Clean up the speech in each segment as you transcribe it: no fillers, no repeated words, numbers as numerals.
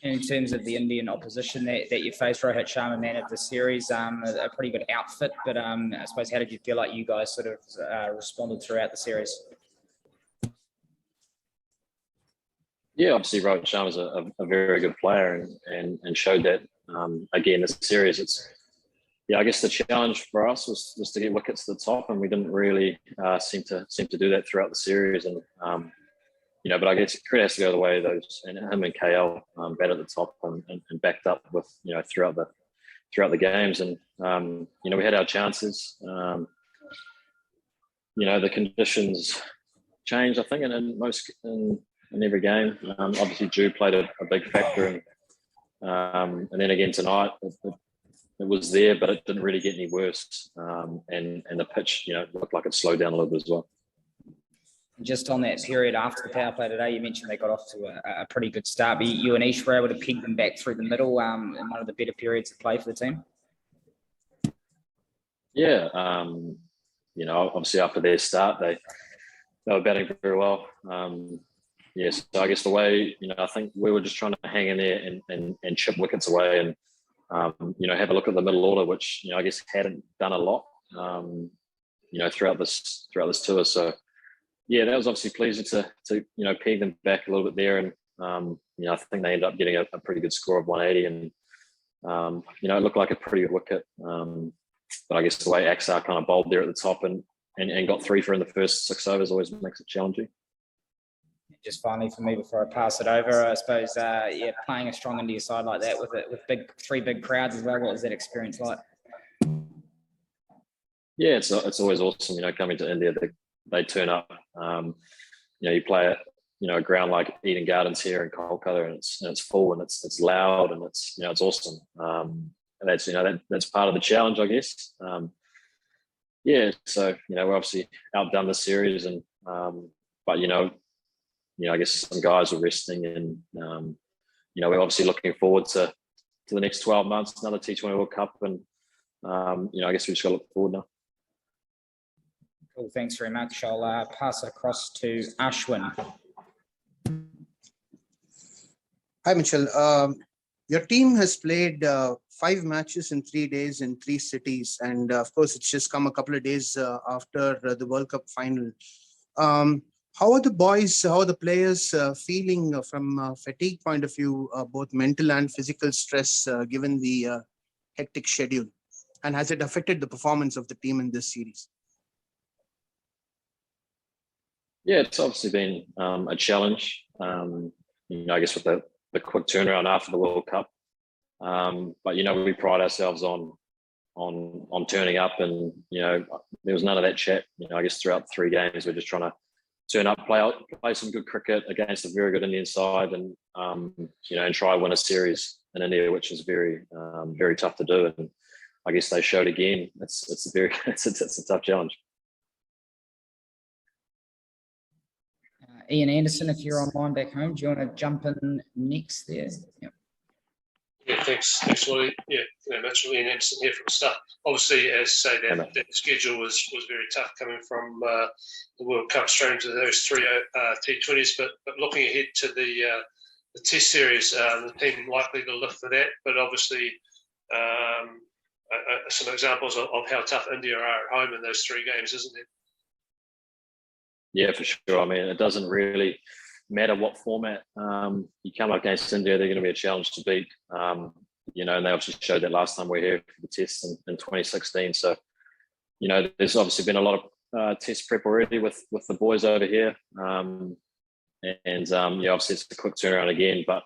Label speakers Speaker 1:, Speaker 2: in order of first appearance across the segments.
Speaker 1: in terms of the Indian opposition that you faced, Rohit Sharma, man of the series, a pretty good outfit. But I suppose, how did you feel like you guys sort of responded throughout the series?
Speaker 2: Yeah, obviously Rohit Sharma's a very good player and showed that again this series. It's I guess the challenge for us was to get wickets to the top, and we didn't really seem to do that throughout the series. And but I guess credit has to go the way of those, and him and KL batted at the top and backed up with throughout the games. And we had our chances. The conditions changed, I think, in every game. Obviously, Dew played a big factor, and then again tonight, it was there, but it didn't really get any worse. And the pitch, looked like it slowed down a little bit as well.
Speaker 1: Just on that period after the power play today, you mentioned they got off to a pretty good start. But you and Ish were able to peg them back through the middle in one of the better periods of play for the team.
Speaker 2: Yeah, obviously after their start, they were batting very well. So I guess the way, I think we were just trying to hang in there and chip wickets away and, have a look at the middle order, which, I guess hadn't done a lot, throughout this tour. So, yeah, that was obviously pleasing to peg them back a little bit there. And, I think they ended up getting a pretty good score of 180 and, it looked like a pretty good wicket. But I guess the way Axar kind of bowled there at the top and got 3 for in the first 6 overs always makes it challenging.
Speaker 1: Just finally for me before I pass it over, I suppose, playing a strong India side like that with 3 big crowds as well. What was that experience like?
Speaker 2: Yeah, it's always awesome, coming to India. They turn up. You play at a ground like Eden Gardens here in Kolkata, and it's full and it's loud and it's it's awesome. And that's that's part of the challenge, I guess. So we're obviously outdone the series, and but I guess some guys are resting, and we're obviously looking forward to the next 12 months, another T20 World Cup, and I guess we just got to look forward now.
Speaker 1: Cool, thanks very much. I'll pass it across to Ashwin.
Speaker 3: Hi, Mitchell. Your team has played 5 matches in 3 days in 3 cities, and of course, it's just come a couple of days after the World Cup final. How are the players feeling from a fatigue point of view, both mental and physical stress, given the hectic schedule? And has it affected the performance of the team in this series?
Speaker 2: Yeah, it's obviously been a challenge. I guess with the quick turnaround after the World Cup, but we pride ourselves on turning up, and there was none of that chat. I guess throughout 3 games, we're just trying to turn up, play some good cricket against a very good Indian side, and and try to win a series in India, which is very very tough to do. And I guess they showed again. It's a tough challenge.
Speaker 1: Ian Anderson, if you're online back home, do you want to jump in next there? Yep.
Speaker 4: Yeah, thanks, Willie. Yeah, much Ian Anderson here from the start. Obviously, as say that schedule was very tough coming from the World Cup straight into those 3 T20s. But looking ahead to the Test series, the team likely to lift for that. But obviously, some examples of how tough India are at home in those 3 games, isn't there?
Speaker 2: Yeah, for sure. I mean, it doesn't really matter what format you come up against India, they're going to be a challenge to beat. And they obviously showed that last time we were here for the Test in 2016. So, there's obviously been a lot of Test prep already with the boys over here. Obviously it's a quick turnaround again, but,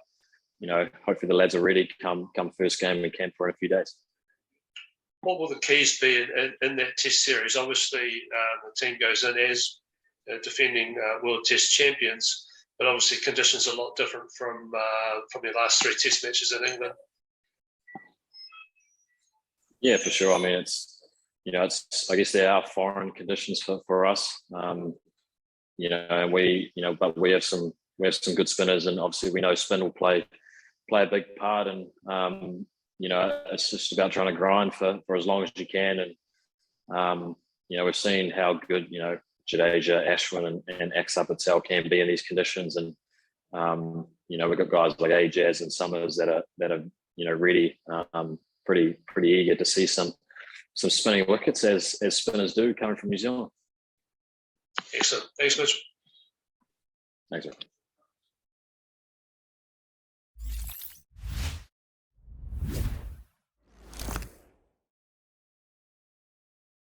Speaker 2: hopefully the lads are ready come first game in camp for a few days.
Speaker 4: What will the keys be in that Test series? Obviously, the team goes in as defending World Test champions, but obviously conditions are a lot different from the last 3 Test matches in England. Yeah,
Speaker 2: for sure. I mean, it's I guess there are foreign conditions for us. And we but we have some good spinners, and obviously we know spin will play a big part, and it's just about trying to grind for as long as you can. And we've seen how good Jadeja, Ashwin and Axar Patel can be in these conditions, and you know, we've got guys like Ajaz and Summers that are you know, ready, pretty eager to see some spinning wickets as spinners do coming from New Zealand.
Speaker 4: Excellent. Thanks, Mitch.
Speaker 2: Thanks, sir.